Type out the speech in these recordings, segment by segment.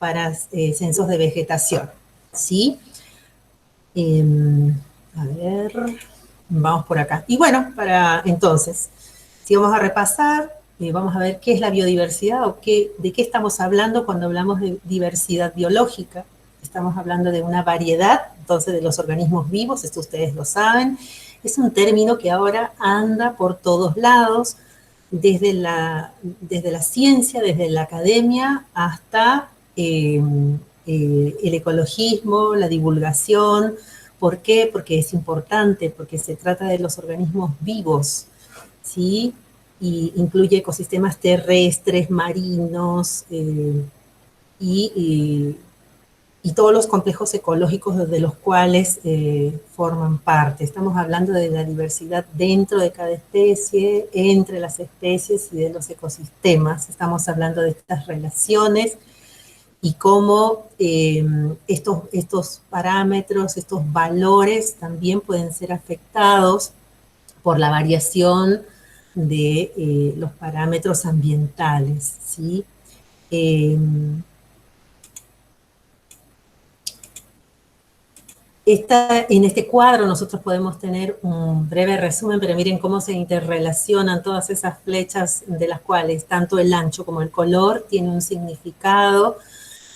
para censos de vegetación, ¿sí? A ver, vamos por acá. Y bueno, entonces, si vamos a repasar, vamos a ver qué es la biodiversidad o de qué estamos hablando cuando hablamos de diversidad biológica. Estamos hablando de una variedad, entonces, de los organismos vivos, esto ustedes lo saben. Es un término que ahora anda por todos lados, desde la ciencia, desde la academia, hasta el ecologismo, la divulgación. ¿Por qué? Porque es importante, porque se trata de los organismos vivos, ¿sí? Y incluye ecosistemas terrestres, marinos, y, y todos los complejos ecológicos de los cuales forman parte. Estamos hablando de la diversidad dentro de cada especie, entre las especies y de los ecosistemas. Estamos hablando de estas relaciones y cómo estos parámetros, estos valores también pueden ser afectados por la variación de los parámetros ambientales, ¿sí? En este cuadro nosotros podemos tener un breve resumen, pero miren cómo se interrelacionan todas esas flechas de las cuales tanto el ancho como el color tiene un significado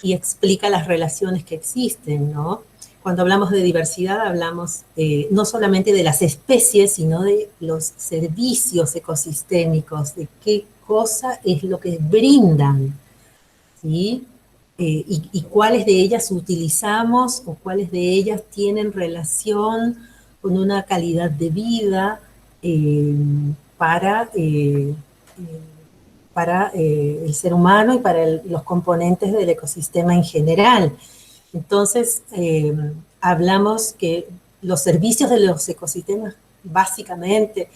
y explica las relaciones que existen, ¿no? Cuando hablamos de diversidad hablamos no solamente de las especies, sino de los servicios ecosistémicos, de qué cosa es lo que brindan, ¿sí? Y cuáles de ellas utilizamos o cuáles de ellas tienen relación con una calidad de vida para, el ser humano y para los componentes del ecosistema en general. Entonces, hablamos que los servicios de los ecosistemas básicamente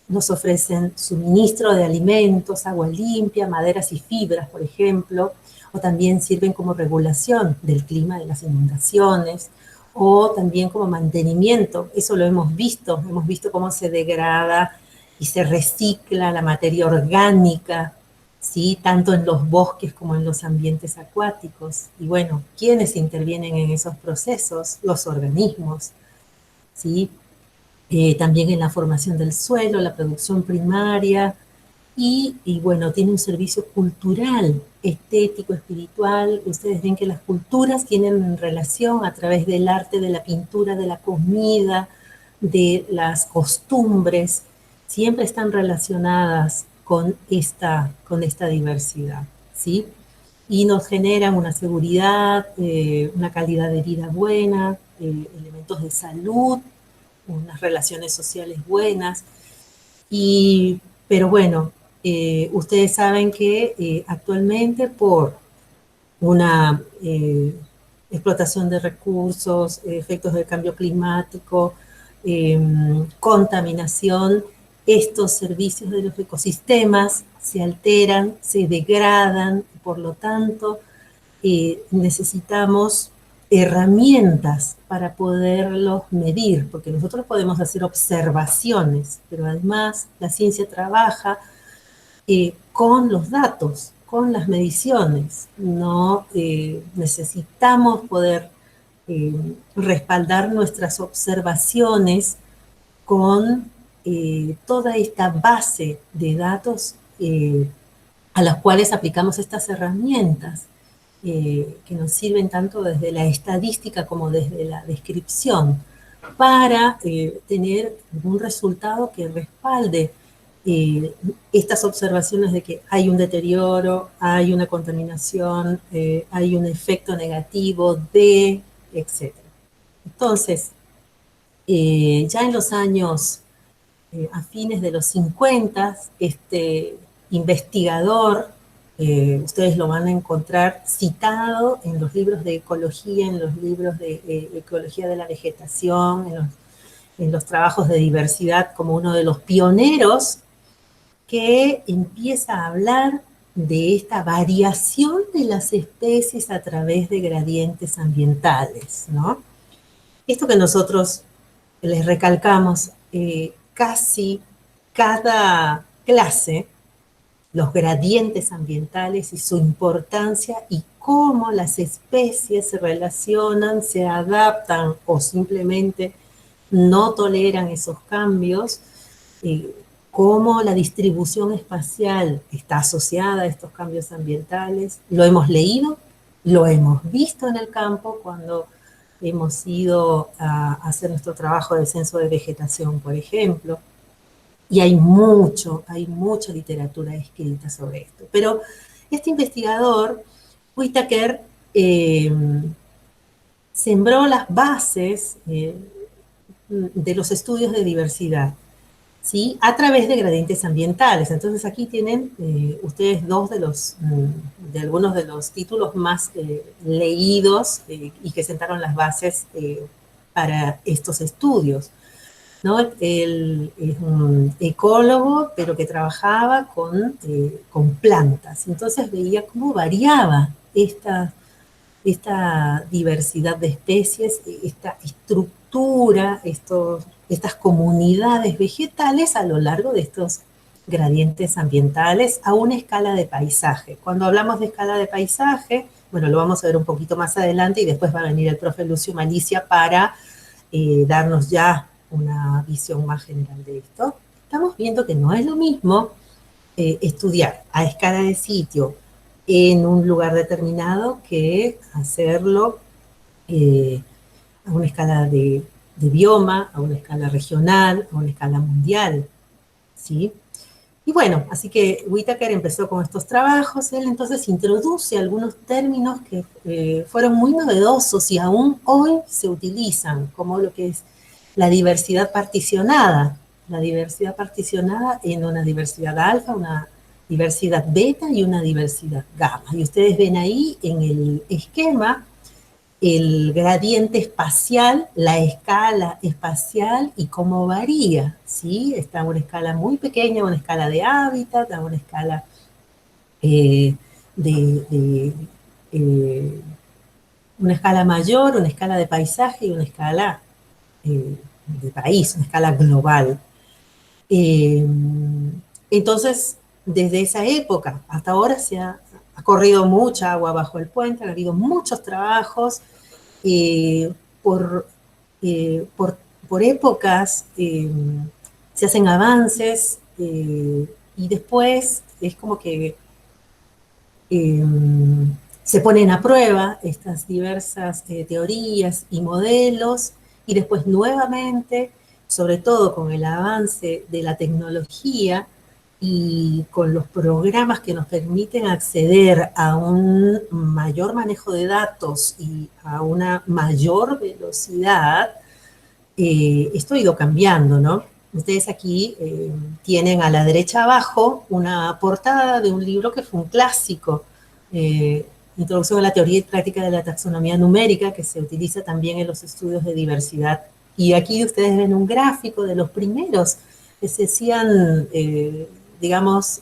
nos ofrecen suministro de alimentos, agua limpia, maderas y fibras, por ejemplo, o también sirven como regulación del clima, de las inundaciones, o también como mantenimiento. Eso lo hemos visto cómo se degrada y se recicla la materia orgánica, ¿sí? Tanto en los bosques como en los ambientes acuáticos. Y bueno, ¿quiénes intervienen en esos procesos? Los organismos, ¿sí? También en la formación del suelo, la producción primaria, y bueno, tiene un servicio cultural, estético, espiritual. Ustedes ven que las culturas tienen relación a través del arte, de la pintura, de la comida, de las costumbres, siempre están relacionadas con esta diversidad, ¿sí? Y nos generan una seguridad, una calidad de vida buena, elementos de salud, unas relaciones sociales buenas. Pero bueno, ustedes saben que actualmente por una explotación de recursos, efectos del cambio climático, contaminación, estos servicios de los ecosistemas se alteran, se degradan, por lo tanto necesitamos herramientas para poderlos medir, porque nosotros podemos hacer observaciones, pero además la ciencia trabaja con los datos, con las mediciones. No necesitamos poder respaldar nuestras observaciones con toda esta base de datos a las cuales aplicamos estas herramientas que nos sirven tanto desde la estadística como desde la descripción para tener un resultado que respalde estas observaciones de que hay un deterioro, hay una contaminación, hay un efecto negativo de, etc. Entonces, ya en los años, a fines de los 50, este investigador, ustedes lo van a encontrar citado en los libros de ecología, en los libros de ecología de la vegetación, en los trabajos de diversidad, como uno de los pioneros que empieza a hablar de esta variación de las especies a través de gradientes ambientales, ¿no? Esto que nosotros les recalcamos casi cada clase, los gradientes ambientales y su importancia y cómo las especies se relacionan, se adaptan o simplemente no toleran esos cambios, cómo la distribución espacial está asociada a estos cambios ambientales. Lo hemos leído, lo hemos visto en el campo cuando hemos ido a hacer nuestro trabajo de censo de vegetación, por ejemplo, y hay mucha literatura escrita sobre esto. Pero este investigador, Whitaker, sembró las bases de los estudios de diversidad, ¿sí? A través de gradientes ambientales. Entonces aquí tienen ustedes dos de algunos de los títulos más leídos y que sentaron las bases para estos estudios, ¿no? Él es un ecólogo, pero que trabajaba con plantas. Entonces veía cómo variaba esta diversidad de especies, esta estructura, estas comunidades vegetales a lo largo de estos gradientes ambientales a una escala de paisaje. Cuando hablamos de escala de paisaje, bueno, lo vamos a ver un poquito más adelante y después va a venir el profe Lucio Malicia para darnos ya una visión más general de esto. Estamos viendo que no es lo mismo estudiar a escala de sitio en un lugar determinado que hacerlo a una escala de bioma, a una escala regional, a una escala mundial, ¿sí? Y bueno, así que Whitaker empezó con estos trabajos, él entonces introduce algunos términos que fueron muy novedosos y aún hoy se utilizan, como lo que es la diversidad particionada en una diversidad alfa, una diversidad beta y una diversidad gamma. Y ustedes ven ahí en el esquema el gradiente espacial, la escala espacial y cómo varía, ¿sí? Está a una escala muy pequeña, una escala de hábitat, a una escala una escala mayor, una escala de paisaje y una escala de país, una escala global. Entonces, desde esa época hasta ahora ha corrido mucha agua bajo el puente, ha habido muchos trabajos por épocas, se hacen avances y después es como que se ponen a prueba estas diversas teorías y modelos y después nuevamente, sobre todo con el avance de la tecnología y con los programas que nos permiten acceder a un mayor manejo de datos y a una mayor velocidad, esto ha ido cambiando, ¿no? Ustedes aquí tienen a la derecha abajo una portada de un libro que fue un clásico, Introducción a la teoría y práctica de la taxonomía numérica, que se utiliza también en los estudios de diversidad. Y aquí ustedes ven un gráfico de los primeros que se hacían, digamos,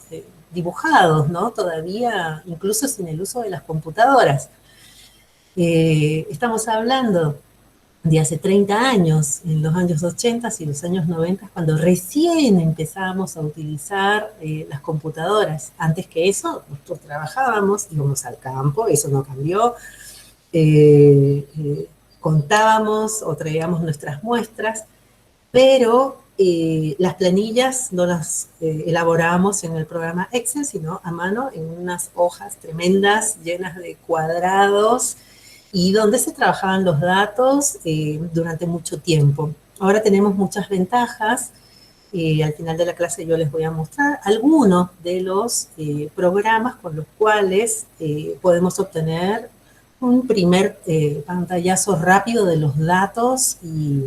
dibujados, ¿no? Todavía, incluso sin el uso de las computadoras. Estamos hablando de hace 30 años, en los años 80 y los años 90, cuando recién empezábamos a utilizar las computadoras. Antes que eso, nosotros trabajábamos, íbamos al campo, eso no cambió, contábamos o traíamos nuestras muestras, pero las planillas no las elaborábamos en el programa Excel, sino a mano en unas hojas tremendas, llenas de cuadrados, y donde se trabajaban los datos durante mucho tiempo. Ahora tenemos muchas ventajas. Al final de la clase yo les voy a mostrar algunos de los programas con los cuales podemos obtener un primer pantallazo rápido de los datos y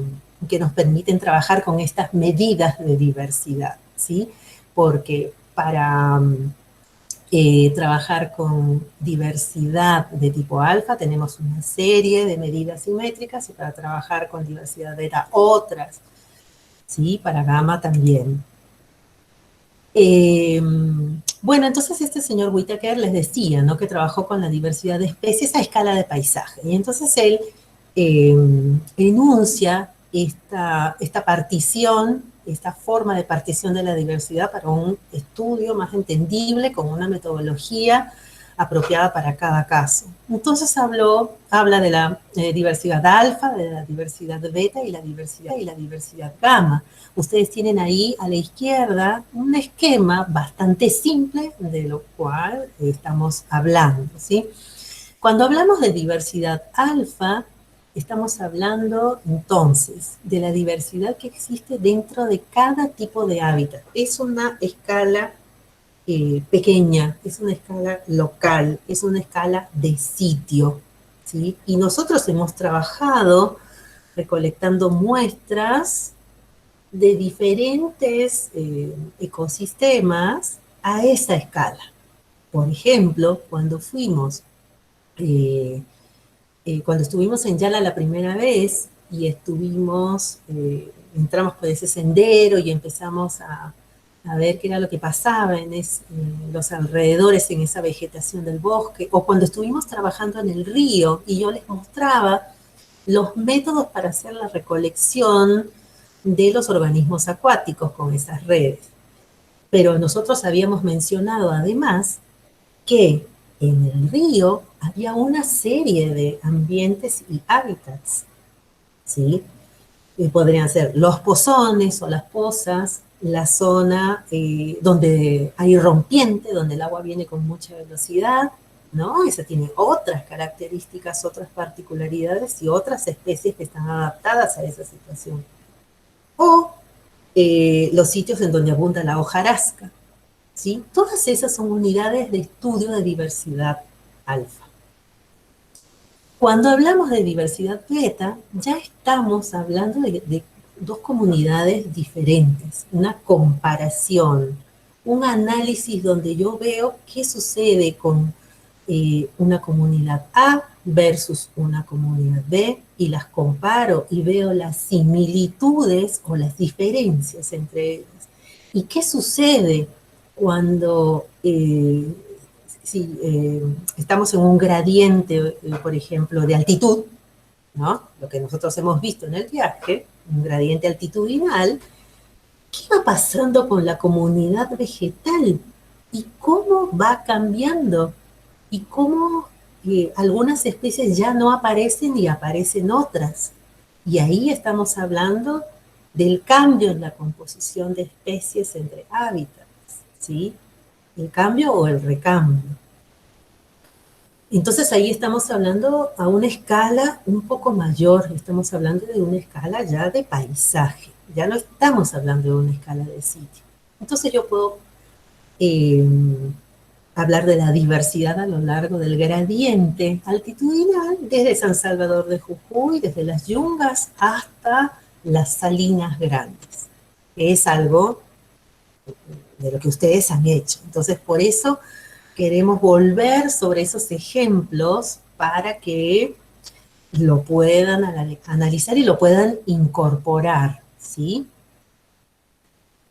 que nos permiten trabajar con estas medidas de diversidad, ¿sí? Porque para trabajar con diversidad de tipo alfa tenemos una serie de medidas simétricas y para trabajar con diversidad beta otras, ¿sí? Para gamma también. Bueno, entonces este señor Whitaker les decía, ¿no? Que trabajó con la diversidad de especies a escala de paisaje. Y entonces él enuncia esta partición esta forma de partición de la diversidad para un estudio más entendible, con una metodología apropiada para cada caso. Entonces habla de la diversidad alfa, de la diversidad beta y la diversidad gamma. Ustedes tienen ahí a la izquierda un esquema bastante simple de lo cual estamos hablando, ¿sí? Cuando hablamos de diversidad alfa, estamos hablando entonces de la diversidad que existe dentro de cada tipo de hábitat. Es una escala pequeña, es una escala local, es una escala de sitio, ¿sí? Y nosotros hemos trabajado recolectando muestras de diferentes ecosistemas a esa escala. Por ejemplo, cuando estuvimos en Yala la primera vez y entramos por ese sendero y empezamos a ver qué era lo que pasaba en los alrededores, en esa vegetación del bosque, o cuando estuvimos trabajando en el río y yo les mostraba los métodos para hacer la recolección de los organismos acuáticos con esas redes. Pero nosotros habíamos mencionado además que en el río había una serie de ambientes y hábitats, ¿sí? Podrían ser los pozones o las pozas, la zona donde hay rompiente, donde el agua viene con mucha velocidad, ¿no? Esa tiene otras características, otras particularidades y otras especies que están adaptadas a esa situación. O los sitios en donde abunda la hojarasca, ¿sí? Todas esas son unidades de estudio de diversidad alfa. Cuando hablamos de diversidad beta, ya estamos hablando de dos comunidades diferentes, una comparación, un análisis donde yo veo qué sucede con una comunidad A versus una comunidad B y las comparo y veo las similitudes o las diferencias entre ellas. ¿Y qué sucede cuando estamos en un gradiente, por ejemplo, de altitud, ¿no? Lo que nosotros hemos visto en el viaje, un gradiente altitudinal? ¿Qué va pasando con la comunidad vegetal? ¿Y cómo va cambiando? ¿Y cómo algunas especies ya no aparecen y aparecen otras? Y ahí estamos hablando del cambio en la composición de especies entre hábitats, ¿sí? El cambio o el recambio. Entonces ahí estamos hablando a una escala un poco mayor, estamos hablando de una escala ya de paisaje, ya no estamos hablando de una escala de sitio. Entonces yo puedo hablar de la diversidad a lo largo del gradiente altitudinal, desde San Salvador de Jujuy, desde las Yungas hasta las Salinas Grandes. Es algo de lo que ustedes han hecho. Entonces, por eso queremos volver sobre esos ejemplos para que lo puedan analizar y lo puedan incorporar, ¿sí?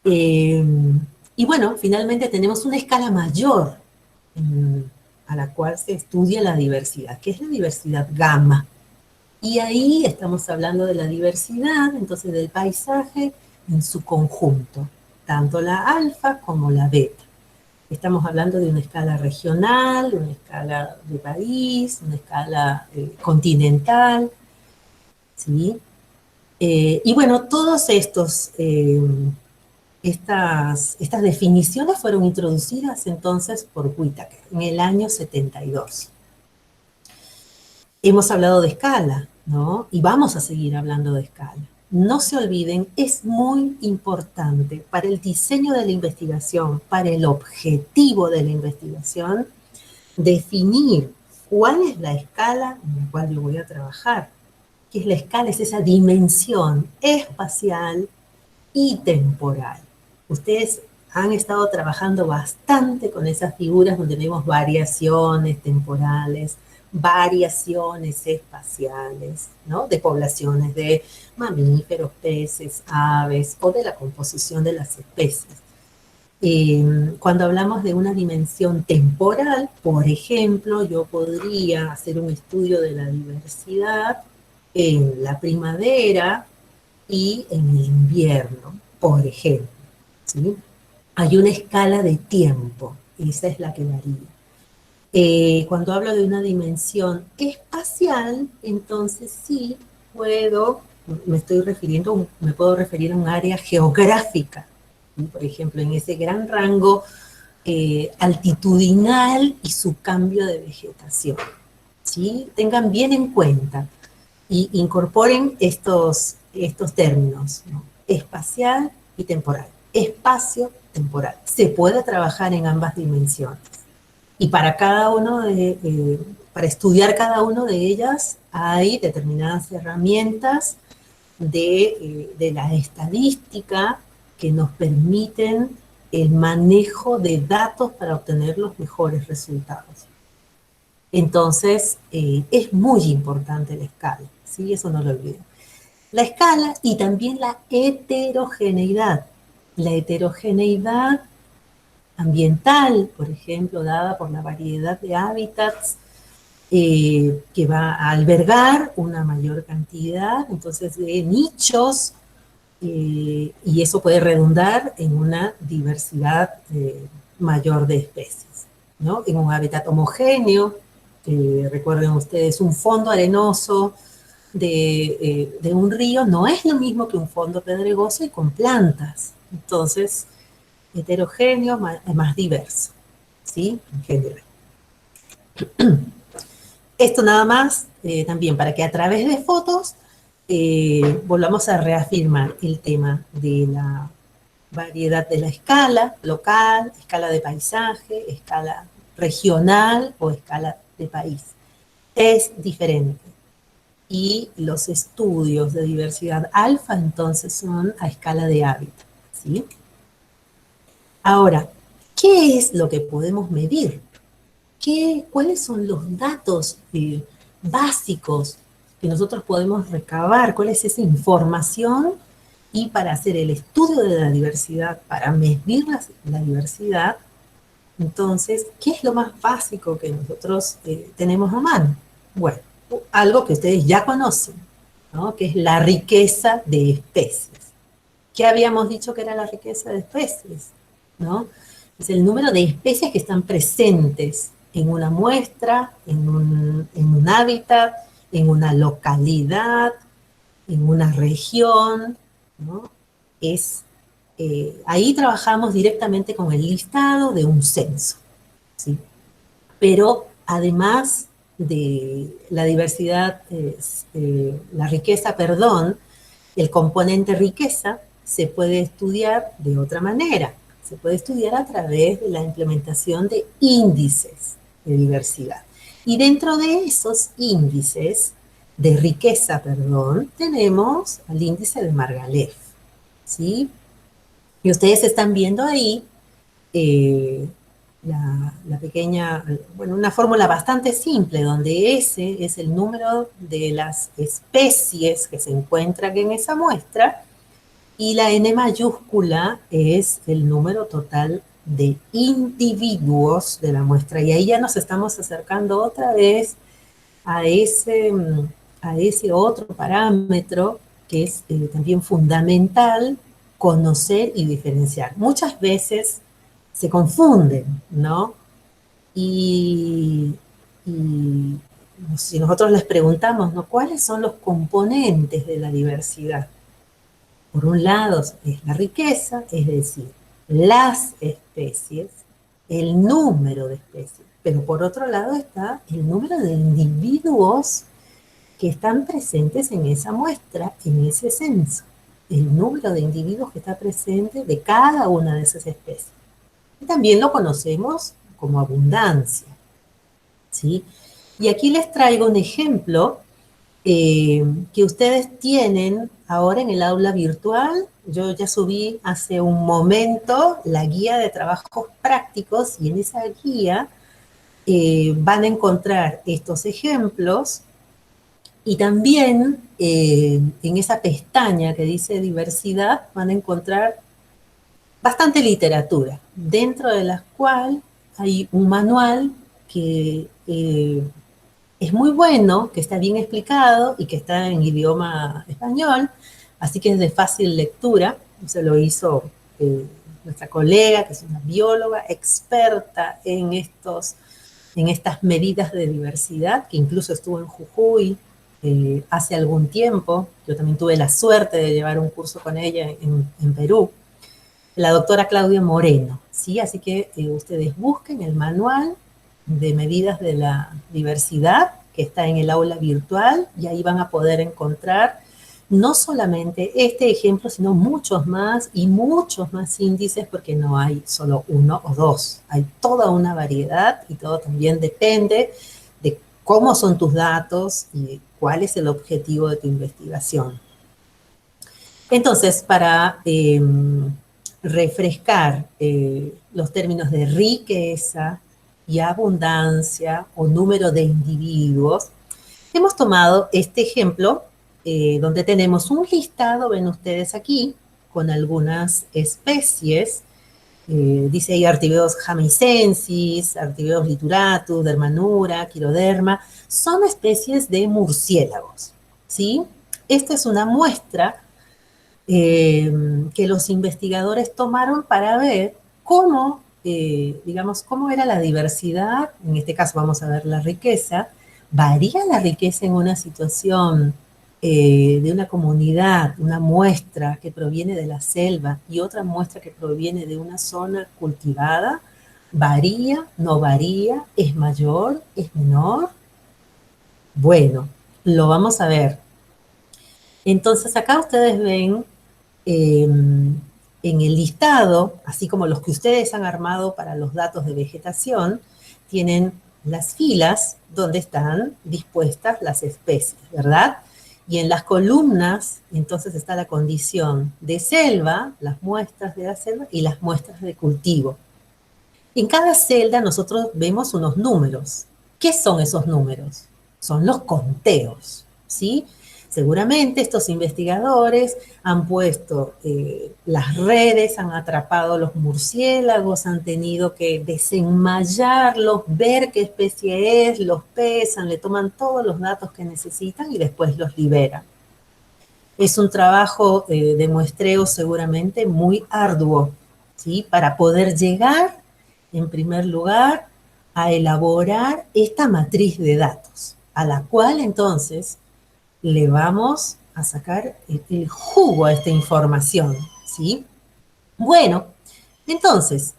Y bueno, finalmente tenemos una escala mayor a la cual se estudia la diversidad, que es la diversidad gamma. Y ahí estamos hablando de la diversidad, entonces del paisaje en su conjunto, tanto la alfa como la beta. Estamos hablando de una escala regional, una escala de país, una escala continental, ¿sí? Y bueno, todos estas definiciones fueron introducidas entonces por Whittaker en el año 72. Hemos hablado de escala, ¿no? Y vamos a seguir hablando de escala. No se olviden, es muy importante para el diseño de la investigación, para el objetivo de la investigación, definir cuál es la escala en la cual yo voy a trabajar. ¿Qué es la escala? Es esa dimensión espacial y temporal. Ustedes han estado trabajando bastante con esas figuras donde vemos variaciones temporales, variaciones espaciales, ¿no? De poblaciones de mamíferos, peces, aves o de la composición de las especies. Cuando hablamos de una dimensión temporal, por ejemplo, yo podría hacer un estudio de la diversidad en la primavera y en el invierno, por ejemplo, ¿sí? Hay una escala de tiempo, esa es la que varía. Cuando hablo de una dimensión espacial, entonces sí puedo, me puedo referir a un área geográfica, ¿sí? Por ejemplo, en ese gran rango altitudinal y su cambio de vegetación, ¿sí? Tengan bien en cuenta y incorporen estos términos, ¿no? Espacial y temporal. Espacio, temporal. Se puede trabajar en ambas dimensiones. Y para para estudiar cada uno de ellas hay determinadas herramientas de la estadística que nos permiten el manejo de datos para obtener los mejores resultados. Entonces, es muy importante la escala, ¿sí? Eso no lo olviden. La escala y también la heterogeneidad. La heterogeneidad ambiental, por ejemplo, dada por la variedad de hábitats que va a albergar una mayor cantidad, entonces, de nichos, y eso puede redundar en una diversidad mayor de especies, ¿no? En un hábitat homogéneo, recuerden ustedes, un fondo arenoso de un río no es lo mismo que un fondo pedregoso y con plantas. Entonces, heterogéneo más diverso, ¿sí? En general. Esto nada más, también para que a través de fotos volvamos a reafirmar el tema de la variedad de la escala local, escala de paisaje, escala regional o escala de país. Es diferente. Y los estudios de diversidad alfa entonces son a escala de hábitat, ¿sí? Ahora, ¿qué es lo que podemos medir? ¿Cuáles son los datos básicos que nosotros podemos recabar? ¿Cuál es esa información? Y para hacer el estudio de la diversidad, para medir la diversidad, entonces, ¿qué es lo más básico que nosotros tenemos a mano? Bueno, algo que ustedes ya conocen, ¿no? Que es la riqueza de especies. ¿Qué habíamos dicho que era la riqueza de especies? ¿No? Es el número de especies que están presentes en una muestra, en un hábitat, en una localidad, en una región, ¿no? Ahí trabajamos directamente con el listado de un censo, ¿sí? Pero además de la diversidad, la riqueza, perdón, el componente riqueza se puede estudiar de otra manera. Se puede estudiar a través de la implementación de índices de diversidad. Y dentro de esos índices de riqueza, perdón, tenemos el índice de Margalef, ¿sí? Y ustedes están viendo ahí la pequeña, bueno, una fórmula bastante simple, donde S es el número de las especies que se encuentran en esa muestra, y la N mayúscula es el número total de individuos de la muestra. Y ahí ya nos estamos acercando otra vez a ese otro parámetro que es también fundamental conocer y diferenciar. Muchas veces se confunden, ¿no? Y, y si nosotros les preguntamos, ¿no? ¿Cuáles son los componentes de la diversidad? Por un lado es la riqueza, es decir, las especies, el número de especies, pero por otro lado está el número de individuos que están presentes en esa muestra, en ese censo, el número de individuos que está presente de cada una de esas especies. Y también lo conocemos como abundancia, ¿sí? Y aquí les traigo un ejemplo que ustedes tienen ahora en el aula virtual. Yo ya subí hace un momento la guía de trabajos prácticos y en esa guía van a encontrar estos ejemplos y también en esa pestaña que dice diversidad van a encontrar bastante literatura, dentro de la cual hay un manual que es muy bueno, que está bien explicado y que está en idioma español, así que es de fácil lectura. se lo hizo nuestra colega, que es una bióloga experta en estas medidas de diversidad, que incluso estuvo en Jujuy hace algún tiempo. Yo también tuve la suerte de llevar un curso con ella en Perú. La doctora Claudia Moreno, ¿sí? Así que ustedes busquen el manual de medidas de la diversidad que está en el aula virtual y ahí van a poder encontrar no solamente este ejemplo, sino muchos más y muchos más índices, porque no hay solo uno o dos, hay toda una variedad y todo también depende de cómo son tus datos y cuál es el objetivo de tu investigación. Entonces, para refrescar los términos de riqueza y abundancia o número de individuos, hemos tomado este ejemplo donde tenemos un listado, ven ustedes aquí, con algunas especies. Dice ahí Artibeos jamaicensis, Artibeos lituratus, Dermanura, Quiroderma, son especies de murciélagos, ¿sí? Esta es una muestra que los investigadores tomaron para ver cómo, digamos, cómo era la diversidad, en este caso vamos a ver la riqueza, varía la riqueza en una situación de una comunidad, una muestra que proviene de la selva y otra muestra que proviene de una zona cultivada, varía, no varía, es mayor, es menor. Bueno, lo vamos a ver. Entonces acá ustedes ven en el listado, así como los que ustedes han armado para los datos de vegetación, tienen las filas donde están dispuestas las especies, ¿verdad? Y en las columnas, entonces está la condición de selva, las muestras de la selva y las muestras de cultivo. En cada celda nosotros vemos unos números. ¿Qué son esos números? Son los conteos, ¿sí? Seguramente estos investigadores han puesto las redes, han atrapado los murciélagos, han tenido que desenmallarlos, ver qué especie es, los pesan, le toman todos los datos que necesitan y después los liberan. Es un trabajo de muestreo seguramente muy arduo, ¿sí? Para poder llegar, en primer lugar, a elaborar esta matriz de datos, a la cual entonces le vamos a sacar el jugo a esta información, ¿sí? Bueno, entonces,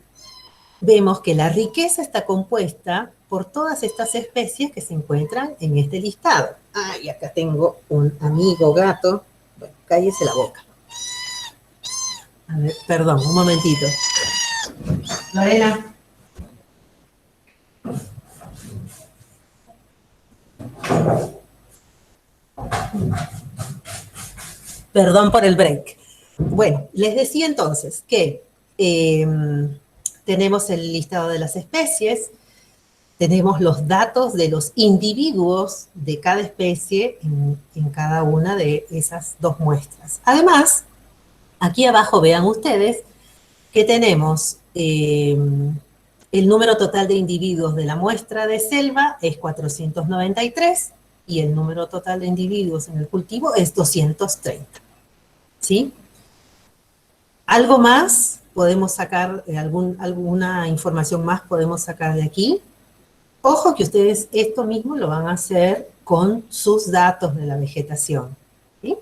vemos que la riqueza está compuesta por todas estas especies que se encuentran en este listado. Y acá tengo un amigo gato. Bueno, cállese la boca. A ver, perdón, un momentito. Lorena. Perdón por el break. Bueno, les decía entonces que tenemos el listado de las especies, tenemos los datos de los individuos de cada especie en cada una de esas dos muestras. Además, aquí abajo vean ustedes que tenemos el número total de individuos de la muestra de selva es 493 y el número total de individuos en el cultivo es 230. ¿Sí? ¿Algo más? ¿Podemos sacar alguna información más podemos sacar de aquí? Ojo que ustedes esto mismo lo van a hacer con sus datos de la vegetación. ¿Sí?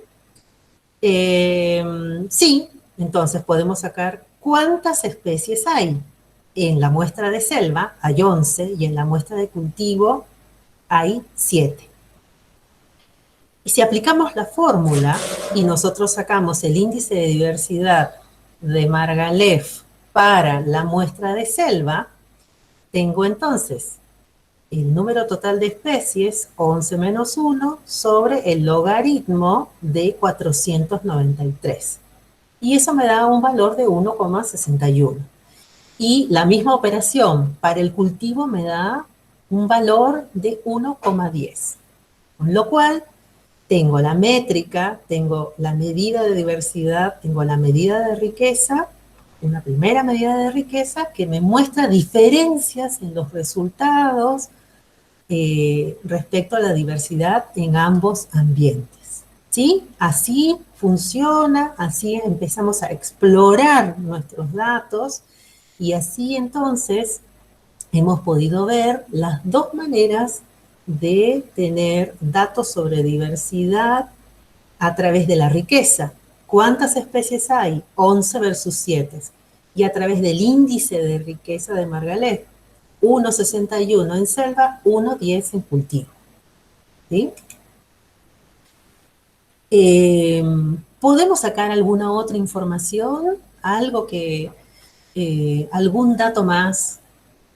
Sí, entonces podemos sacar cuántas especies hay. En la muestra de selva hay 11 y en la muestra de cultivo hay 7. Y si aplicamos la fórmula y nosotros sacamos el índice de diversidad de Margalef para la muestra de selva, tengo entonces el número total de especies, 11 menos 1, sobre el logaritmo de 493. Y eso me da un valor de 1,61. Y la misma operación para el cultivo me da un valor de 1,10. Con lo cual, tengo la métrica, tengo la medida de diversidad, tengo la medida de riqueza, una primera medida de riqueza que me muestra diferencias en los resultados respecto a la diversidad en ambos ambientes. ¿Sí? Así funciona, así empezamos a explorar nuestros datos y así entonces hemos podido ver las dos maneras de tener datos sobre diversidad a través de la riqueza. ¿Cuántas especies hay? 11 versus 7. Y a través del índice de riqueza de Margalef, 1,61 en selva, 1,10 en cultivo. ¿Sí? ¿Podemos sacar alguna otra información? Algo que, algún dato más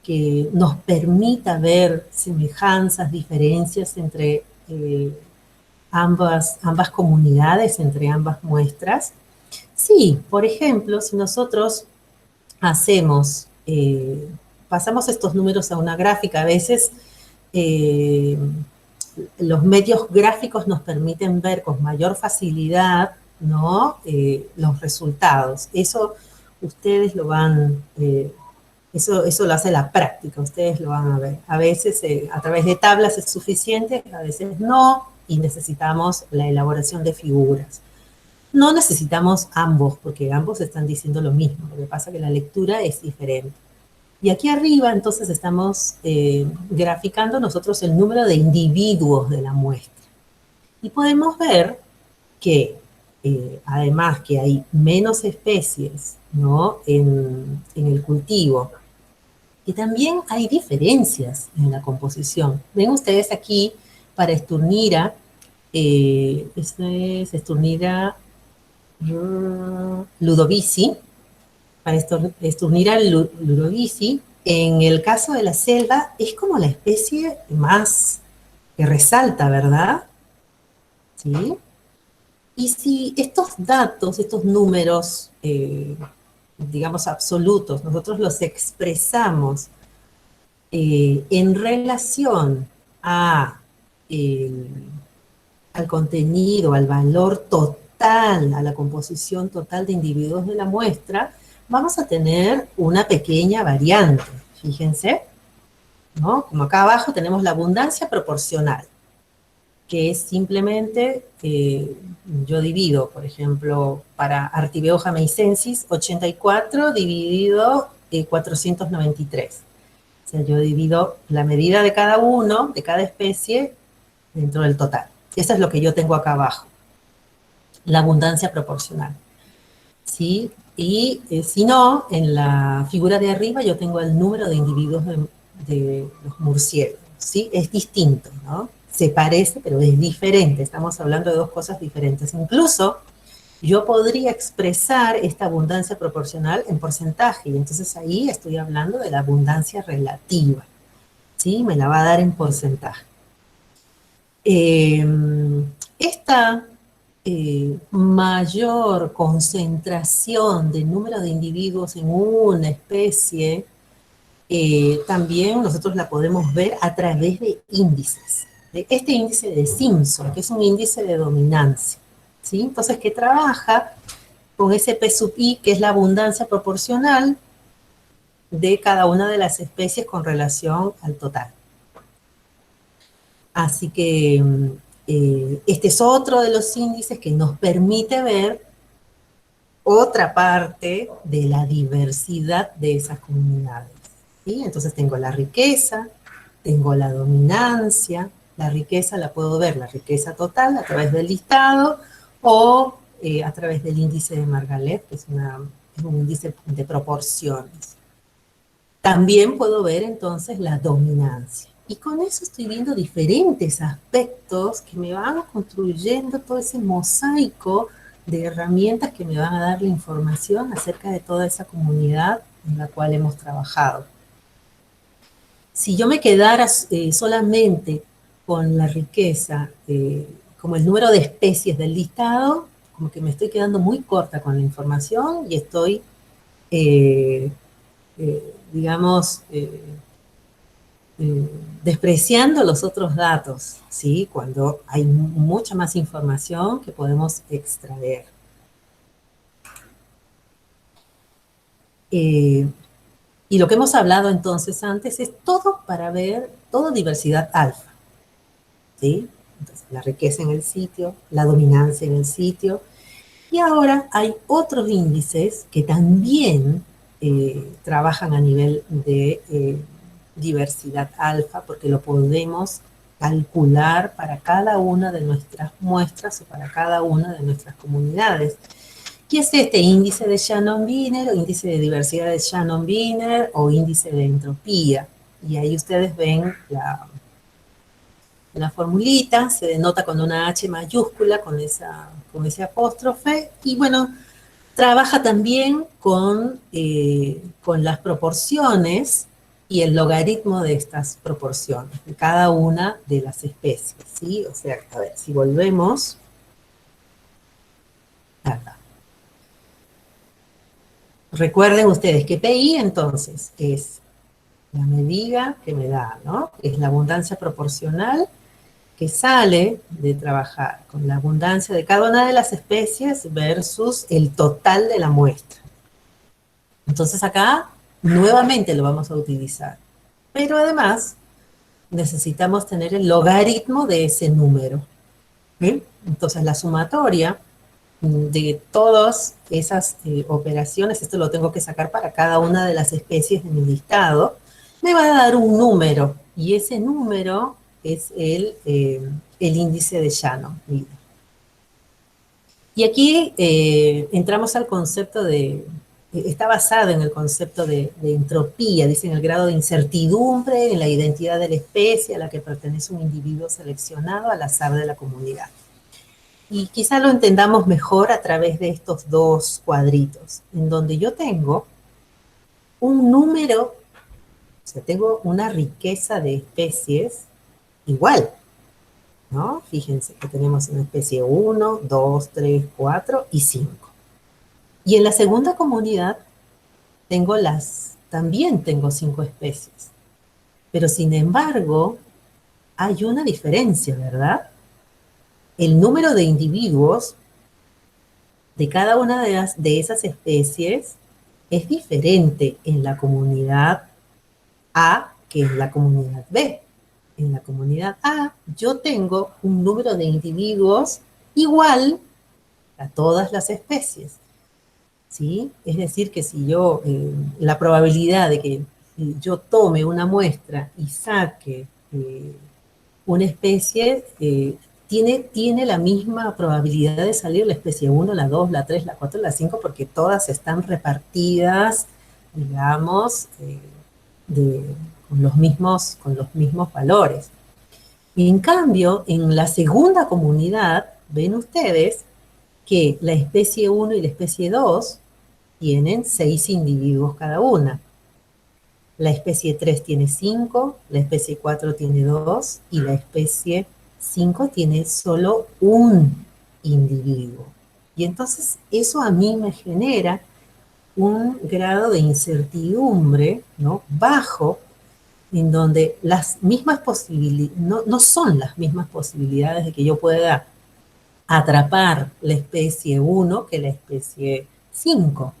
que nos permita ver semejanzas, diferencias entre ambas comunidades, entre ambas muestras. Sí, por ejemplo, si nosotros hacemos, pasamos estos números a una gráfica, a veces los medios gráficos nos permiten ver con mayor facilidad, ¿no? Los resultados. Eso ustedes lo van, eso lo hace la práctica, ustedes lo van a ver. A veces a través de tablas es suficiente, a veces no, y necesitamos la elaboración de figuras. No necesitamos ambos, porque ambos están diciendo lo mismo, lo que pasa es que la lectura es diferente. Y aquí arriba entonces estamos graficando nosotros el número de individuos de la muestra. Y podemos ver que además que hay menos especies, ¿no? en el cultivo, y también hay diferencias en la composición. Ven ustedes aquí para Esturnira, esto es Esturnira ludovici, para Esturnira ludovici, en el caso de la selva es como la especie más que resalta, ¿verdad? ¿Sí? Y si estos datos, estos números, digamos, absolutos, nosotros los expresamos en relación a, al contenido, al valor total, a la composición total de individuos de la muestra, vamos a tener una pequeña variante, fíjense, ¿no? Como acá abajo tenemos la abundancia proporcional, que es simplemente, yo divido, por ejemplo, para Artibeo jamaicensis, 84 dividido 493. O sea, yo divido la medida de cada uno, de cada especie, dentro del total. Eso es lo que yo tengo acá abajo, la abundancia proporcional. ¿Sí? Y si no, en la figura de arriba yo tengo el número de individuos de los murciélagos. ¿Sí? Es distinto, ¿no? Se parece, pero es diferente. Estamos hablando de dos cosas diferentes. Incluso yo podría expresar esta abundancia proporcional en porcentaje, y entonces ahí estoy hablando de la abundancia relativa, ¿sí? Me la va a dar en porcentaje. Esta mayor concentración de número de individuos en una especie, también nosotros la podemos ver a través de índices. De este índice de Simpson, que es un índice de dominancia, ¿sí? Entonces, que trabaja con ese P sub I, que es la abundancia proporcional de cada una de las especies con relación al total. Así que este es otro de los índices que nos permite ver otra parte de la diversidad de esas comunidades, ¿sí? Entonces tengo la riqueza, tengo la dominancia. La riqueza la puedo ver, la riqueza total, a través del listado o a través del índice de Margalef, que es un índice de proporciones. También puedo ver entonces la dominancia. Y con eso estoy viendo diferentes aspectos que me van construyendo todo ese mosaico de herramientas que me van a dar la información acerca de toda esa comunidad en la cual hemos trabajado. Si yo me quedara solamente con la riqueza, como el número de especies del listado, como que me estoy quedando muy corta con la información y estoy, digamos, despreciando los otros datos, ¿sí? Cuando hay mucha más información que podemos extraer. Y lo que hemos hablado entonces antes es todo para ver, toda diversidad alfa, ¿sí? Entonces, la riqueza en el sitio, la dominancia en el sitio. Y ahora hay otros índices que también trabajan a nivel de diversidad alfa, porque lo podemos calcular para cada una de nuestras muestras o para cada una de nuestras comunidades. Y es este índice de Shannon-Wiener, o índice de diversidad de Shannon-Wiener, o índice de entropía. Y ahí ustedes ven la formulita, se denota con una H mayúscula, con ese apóstrofe, y bueno, trabaja también con las proporciones y el logaritmo de estas proporciones, de cada una de las especies, ¿sí? O sea, a ver, si volvemos acá. Recuerden ustedes que PI entonces es la medida que me da, ¿no? Es la abundancia proporcional que sale de trabajar con la abundancia de cada una de las especies versus el total de la muestra. Entonces acá nuevamente lo vamos a utilizar. Pero además necesitamos tener el logaritmo de ese número. ¿Sí? Entonces la sumatoria de todas esas operaciones, esto lo tengo que sacar para cada una de las especies de mi listado, me va a dar un número, y ese número es el índice de Shannon. Y aquí entramos al concepto está basado en el concepto de entropía, dice en el grado de incertidumbre en la identidad de la especie a la que pertenece un individuo seleccionado al azar de la comunidad. Y quizá lo entendamos mejor a través de estos dos cuadritos, en donde yo tengo un número, o sea, tengo una riqueza de especies igual, ¿no? Fíjense que tenemos una especie 1, 2, 3, 4 y 5. Y en la segunda comunidad también tengo 5 especies. Pero sin embargo, hay una diferencia, ¿verdad? El número de individuos de cada una de esas especies es diferente en la comunidad A que en la comunidad B. En la comunidad A yo tengo un número de individuos igual a todas las especies, ¿sí? Es decir, que si la probabilidad de que yo tome una muestra y saque una especie, tiene la misma probabilidad de salir la especie 1, la 2, la 3, la 4, la 5, porque todas están repartidas, digamos, con los mismos valores. En cambio, en la segunda comunidad, ven ustedes que la especie 1 y la especie 2 tienen 6 individuos cada una. La especie 3 tiene 5, la especie 4 tiene 2 y la especie 5 tiene solo un individuo. Y entonces eso a mí me genera un grado de incertidumbre, ¿no?, bajo, en donde las mismas posibilidades, no son las mismas posibilidades de que yo pueda atrapar la especie 1 que la especie 5,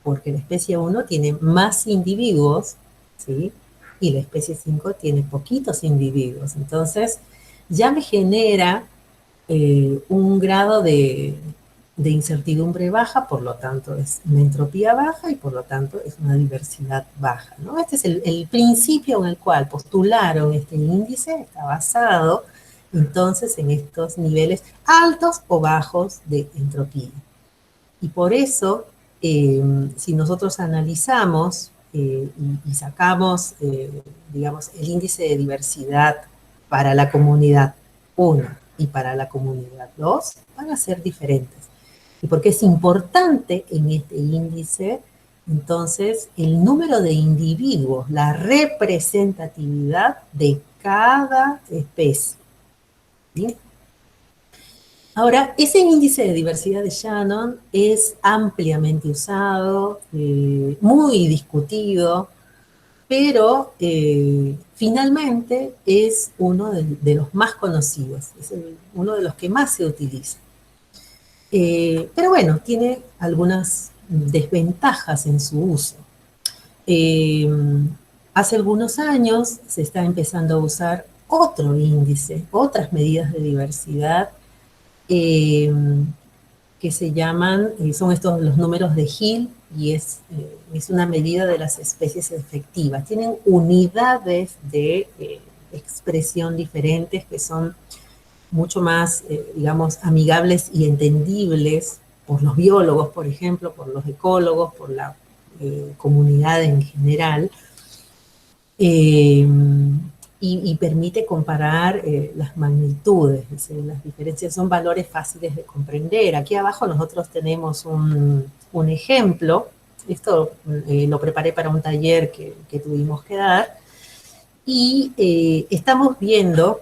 porque la especie 1 tiene más individuos, ¿sí? Y la especie 5 tiene poquitos individuos. Entonces, ya me genera un grado de incertidumbre baja, por lo tanto es una entropía baja y por lo tanto es una diversidad baja, ¿no? Este es el principio en el cual postularon este índice, está basado entonces en estos niveles altos o bajos de entropía. Y por eso, si nosotros analizamos y sacamos, digamos, el índice de diversidad para la comunidad 1 y para la comunidad 2, van a ser diferentes. Y porque es importante en este índice, entonces, el número de individuos, la representatividad de cada especie. ¿Sí? Ahora, ese índice de diversidad de Shannon es ampliamente usado, muy discutido, pero finalmente es uno de los más conocidos, es uno de los que más se utiliza. Pero bueno, tiene algunas desventajas en su uso. Hace algunos años se está empezando a usar otro índice, otras medidas de diversidad, que que se llaman, son estos los números de Hill, y es una medida de las especies efectivas. Tienen unidades de expresión diferentes que son mucho más, digamos, amigables y entendibles por los biólogos, por ejemplo, por los ecólogos, por la comunidad en general, y permite comparar las magnitudes, es decir, las diferencias son valores fáciles de comprender. Aquí abajo nosotros tenemos un ejemplo, esto lo preparé para un taller que tuvimos que dar, y estamos viendo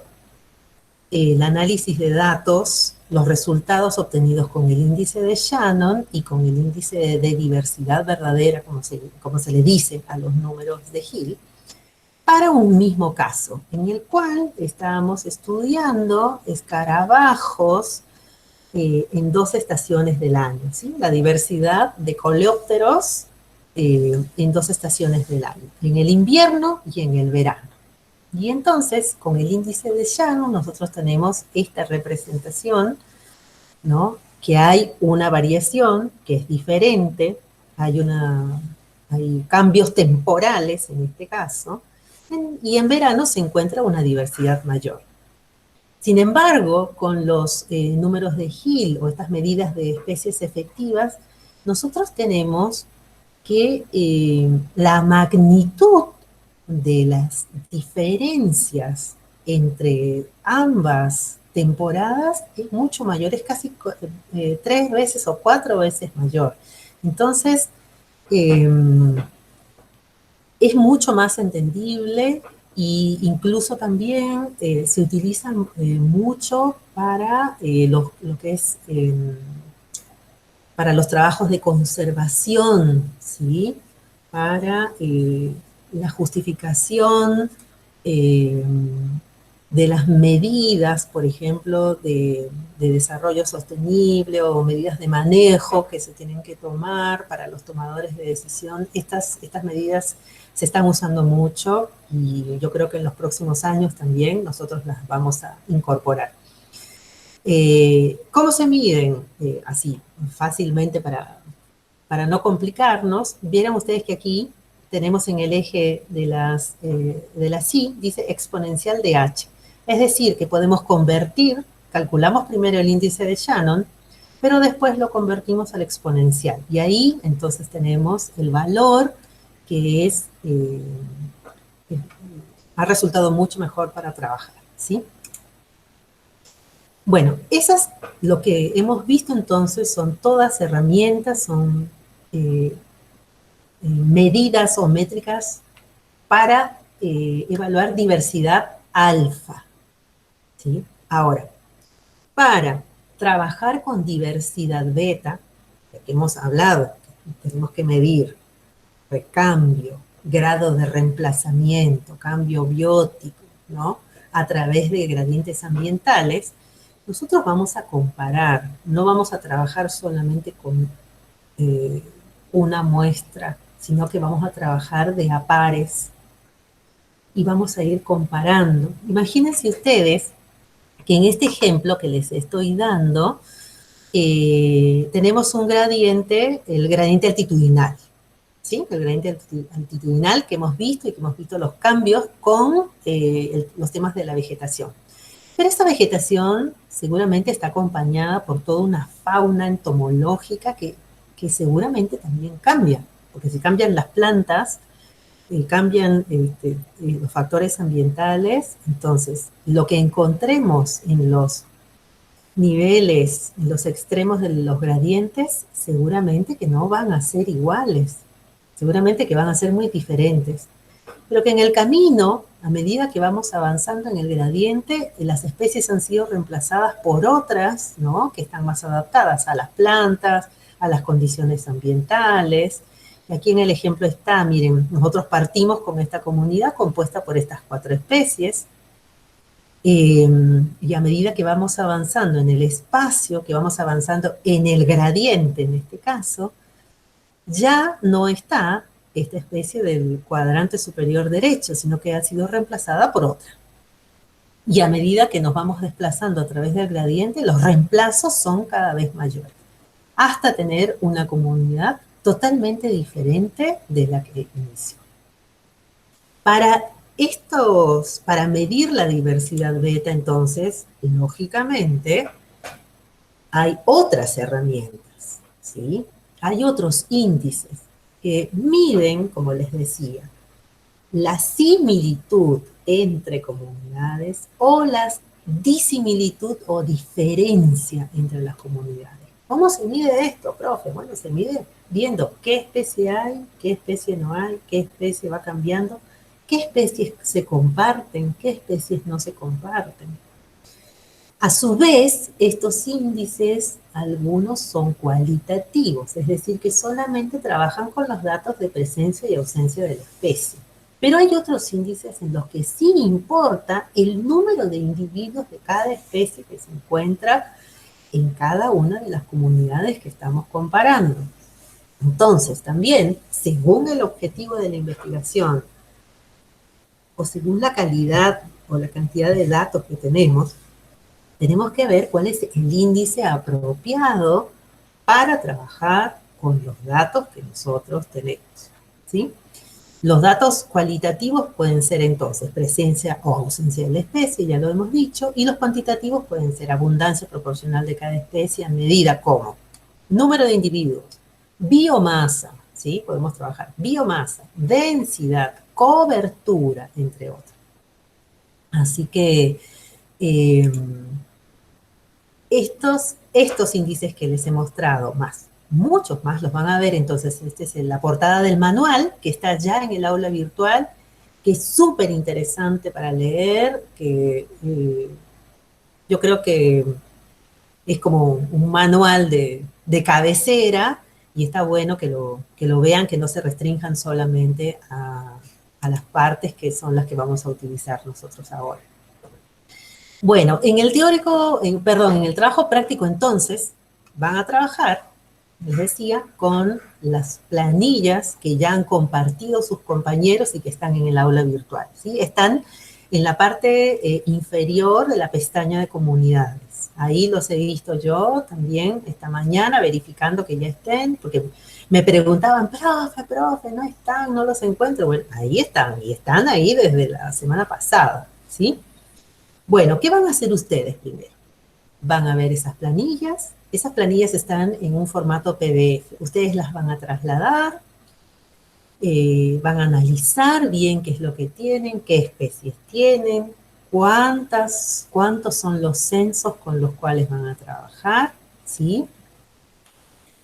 el análisis de datos, los resultados obtenidos con el índice de Shannon y con el índice de diversidad verdadera, como se le dice a los números de Hill, para un mismo caso, en el cual estábamos estudiando escarabajos en 2 estaciones del año, ¿sí? La diversidad de coleópteros en 2 estaciones del año, en el invierno y en el verano. Y entonces, con el índice de Shannon, nosotros tenemos esta representación, ¿no? Que hay una variación que es diferente, hay cambios temporales en este caso, y en verano se encuentra una diversidad mayor. Sin embargo, con los números de Hill o estas medidas de especies efectivas, nosotros tenemos que la magnitud de las diferencias entre ambas temporadas es mucho mayor, es casi 3 veces o 4 veces mayor. Entonces, es mucho más entendible, e incluso también se utiliza mucho para lo que es para los trabajos de conservación, ¿sí? Para la justificación de las medidas, por ejemplo, de desarrollo sostenible o medidas de manejo que se tienen que tomar para los tomadores de decisión. Estas medidas se están usando mucho y yo creo que en los próximos años también nosotros las vamos a incorporar. ¿Cómo se miden? Así, fácilmente para no complicarnos. Vieran ustedes que aquí tenemos en el eje de las Y, dice exponencial de H. Es decir, que podemos convertir, calculamos primero el índice de Shannon, pero después lo convertimos al exponencial. Y ahí entonces tenemos el valor que ha resultado mucho mejor para trabajar, ¿sí? Bueno, esas, lo que hemos visto entonces son todas herramientas, son medidas o métricas para evaluar diversidad alfa, ¿sí? Ahora, para trabajar con diversidad beta, de que hemos hablado, tenemos que medir recambio, grado de reemplazamiento, cambio biótico, ¿no? A través de gradientes ambientales, nosotros vamos a comparar, no vamos a trabajar solamente con una muestra, sino que vamos a trabajar de a pares y vamos a ir comparando. Imagínense ustedes que en este ejemplo que les estoy dando, tenemos un gradiente, el gradiente altitudinal, ¿sí? El gradiente altitudinal que hemos visto y que hemos visto los cambios con los temas de la vegetación. Pero esta vegetación seguramente está acompañada por toda una fauna entomológica que seguramente también cambia, porque si cambian las plantas, cambian los factores ambientales, entonces lo que encontremos en los niveles, en los extremos de los gradientes, seguramente que no van a ser iguales, seguramente que van a ser muy diferentes. Pero que en el camino, a medida que vamos avanzando en el gradiente, las especies han sido reemplazadas por otras, ¿no? Que están más adaptadas a las plantas, a las condiciones ambientales. Y aquí en el ejemplo está, miren, nosotros partimos con esta comunidad compuesta por estas 4 especies, y a medida que vamos avanzando en el espacio, que vamos avanzando en el gradiente en este caso, ya no está esta especie del cuadrante superior derecho, sino que ha sido reemplazada por otra. Y a medida que nos vamos desplazando a través del gradiente, los reemplazos son cada vez mayores. hasta tener una comunidad totalmente diferente de la que inició. Para medir la diversidad beta, entonces, lógicamente, hay otras herramientas, ¿sí? Hay otros índices que miden, como les decía, la similitud entre comunidades o la disimilitud o diferencia entre las comunidades. ¿Cómo se mide esto, profe? Bueno, se mide viendo qué especie hay, qué especie no hay, qué especie va cambiando, qué especies se comparten, qué especies no se comparten. A su vez, estos índices, algunos son cualitativos, es decir, que solamente trabajan con los datos de presencia y ausencia de la especie. Pero hay otros índices en los que sí importa el número de individuos de cada especie que se encuentra en cada una de las comunidades que estamos comparando. Entonces, también, según el objetivo de la investigación, o según la calidad o la cantidad de datos que tenemos que ver cuál es el índice apropiado para trabajar con los datos que nosotros tenemos, ¿sí? Los datos cualitativos pueden ser entonces presencia o ausencia de la especie, ya lo hemos dicho, y los cuantitativos pueden ser abundancia proporcional de cada especie a medida como número de individuos, biomasa, ¿sí? Podemos trabajar biomasa, densidad, cobertura, entre otros. Así que estos índices que les he mostrado, muchos más, los van a ver entonces. Esta es la portada del manual que está ya en el aula virtual, que es súper interesante para leer, que yo creo que es como un manual de cabecera, y está bueno que lo vean, que no se restrinjan solamente a las partes que son las que vamos a utilizar nosotros ahora. Bueno, en el trabajo práctico entonces van a trabajar, les decía, con las planillas que ya han compartido sus compañeros y que están en el aula virtual, ¿sí? Están en la parte inferior de la pestaña de comunidades. Ahí los he visto yo también esta mañana verificando que ya estén, porque me preguntaban, profe, no están, no los encuentro. Bueno, ahí están, y están ahí desde la semana pasada, ¿sí? Bueno, ¿qué van a hacer ustedes primero? Van a ver esas planillas están en un formato PDF. Ustedes las van a trasladar, van a analizar bien qué es lo que tienen, qué especies tienen, cuántos son los censos con los cuales van a trabajar, ¿sí?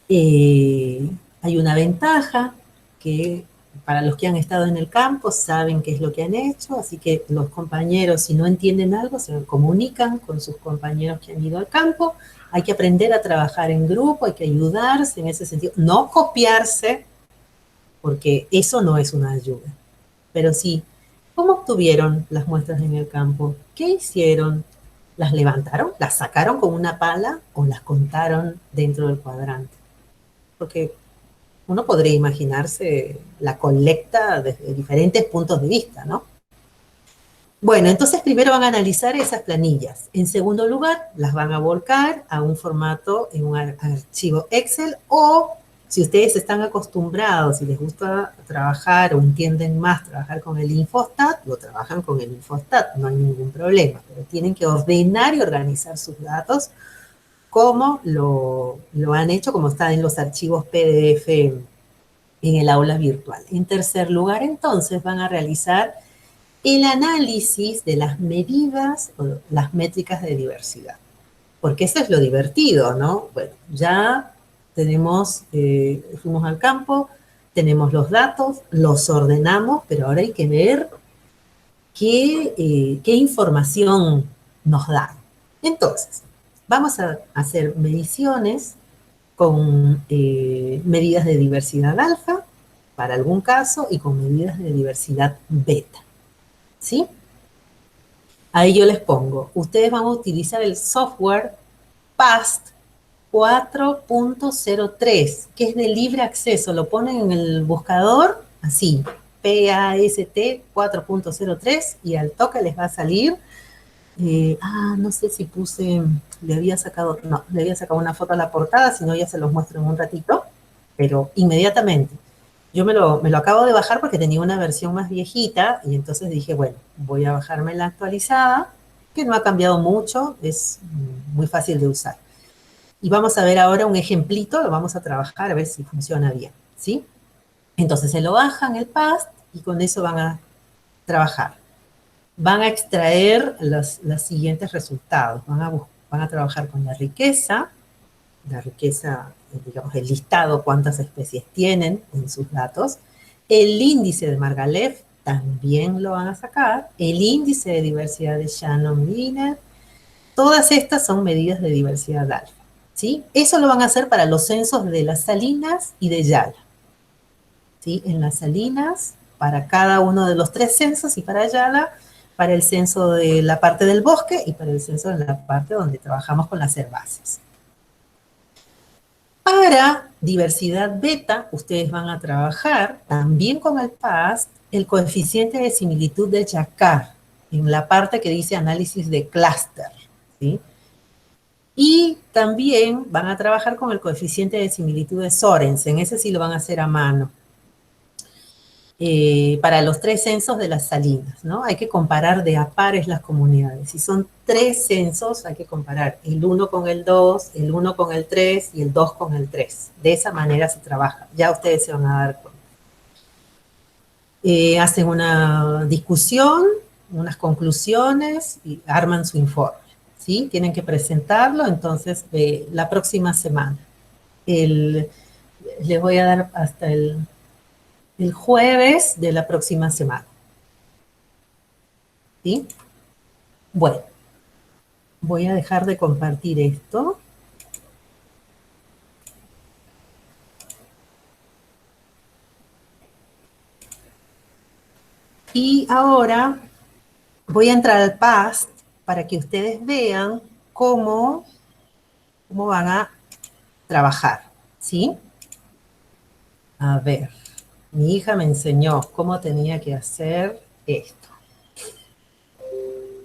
Hay una ventaja que para los que han estado en el campo saben qué es lo que han hecho, así que los compañeros, si no entienden algo, se comunican con sus compañeros que han ido al campo. Hay que aprender a trabajar en grupo, hay que ayudarse en ese sentido, no copiarse, porque eso no es una ayuda. Pero sí, ¿cómo obtuvieron las muestras en el campo? ¿Qué hicieron? ¿Las levantaron? ¿Las sacaron con una pala o las contaron dentro del cuadrante? Porque uno podría imaginarse la colecta desde diferentes puntos de vista, ¿no? Bueno, entonces primero van a analizar esas planillas. En segundo lugar, las van a volcar a un formato en un archivo Excel, o si ustedes están acostumbrados y les gusta trabajar o entienden más trabajar con el Infostat, lo trabajan con el Infostat, no hay ningún problema, pero tienen que ordenar y organizar sus datos como lo han hecho, como está en los archivos PDF en el aula virtual. En tercer lugar, entonces, van a realizar el análisis de las medidas o las métricas de diversidad. Porque eso es lo divertido, ¿no? Bueno, ya tenemos, fuimos al campo, tenemos los datos, los ordenamos, pero ahora hay que ver qué información nos da. Entonces, vamos a hacer mediciones con medidas de diversidad alfa, para algún caso, y con medidas de diversidad beta, ¿sí? Ahí yo les pongo, ustedes van a utilizar el software PAST 4.03, que es de libre acceso, lo ponen en el buscador, así, PAST 4.03, y al toque les va a salir No sé si puse, le había sacado, no, le había sacado una foto a la portada, si no ya se los muestro en un ratito, pero inmediatamente. Yo me lo acabo de bajar porque tenía una versión más viejita y entonces dije, bueno, voy a bajarme la actualizada, que no ha cambiado mucho, es muy fácil de usar. Y vamos a ver ahora un ejemplito, lo vamos a trabajar a ver si funciona bien, ¿sí? Entonces se lo bajan el past y con eso van a trabajar. Van a extraer los siguientes resultados. Van a trabajar con la riqueza, digamos, el listado, cuántas especies tienen en sus datos. El índice de Margalef también lo van a sacar. El índice de diversidad de Shannon-Wiener. Todas estas son medidas de diversidad alfa. ¿Sí? Eso lo van a hacer para los censos de las Salinas y de Yala. ¿Sí? En las Salinas, para cada uno de los 3 censos, y para Yala, para el censo de la parte del bosque y para el censo de la parte donde trabajamos con las herbáceas. Para diversidad beta, ustedes van a trabajar también con el PAST el coeficiente de similitud de Jacquard, en la parte que dice análisis de clúster, ¿sí? Y también van a trabajar con el coeficiente de similitud de Sorensen, ese sí lo van a hacer a mano. Para los 3 censos de las salinas, ¿no? Hay que comparar de a pares las comunidades. Si son 3 censos, hay que comparar el 1 con el 2, el 1 con el 3 y el 2 con el 3. De esa manera se trabaja. Ya ustedes se van a dar cuenta. Hacen una discusión, unas conclusiones y arman su informe, ¿sí? Tienen que presentarlo, entonces, la próxima semana. Les voy a dar hasta el jueves de la próxima semana. ¿Sí? Bueno, voy a dejar de compartir esto. Y ahora voy a entrar al PAST para que ustedes vean cómo van a trabajar, ¿sí? A ver, mi hija me enseñó cómo tenía que hacer esto.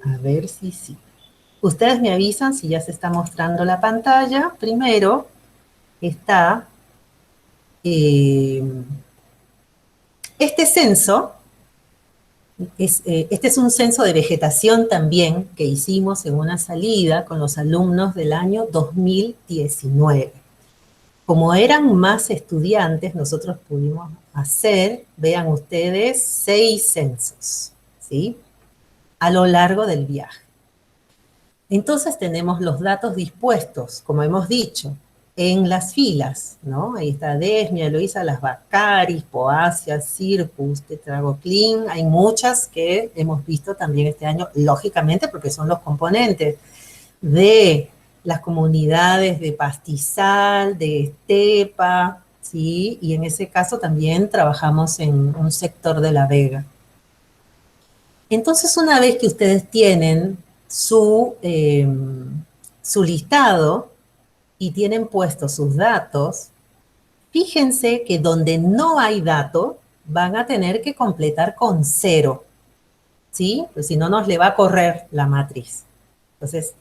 A ver si sí. Ustedes me avisan si ya se está mostrando la pantalla. Primero está este censo. Este es un censo de vegetación también que hicimos en una salida con los alumnos del año 2019. Como eran más estudiantes, nosotros pudimos hacer, vean ustedes, 6 censos, ¿sí? A lo largo del viaje. Entonces tenemos los datos dispuestos, como hemos dicho, en las filas, ¿no? Ahí está Desmia, Eloísa, las Bacaris, Poasia, Circus, Tetragoclin, hay muchas que hemos visto también este año, lógicamente porque son los componentes de las comunidades de pastizal, de estepa, ¿sí? Y en ese caso también trabajamos en un sector de La Vega. Entonces, una vez que ustedes tienen su listado y tienen puestos sus datos, fíjense que donde no hay dato, van a tener que completar con 0, ¿sí? Pues si no, nos le va a correr la matriz. Entonces,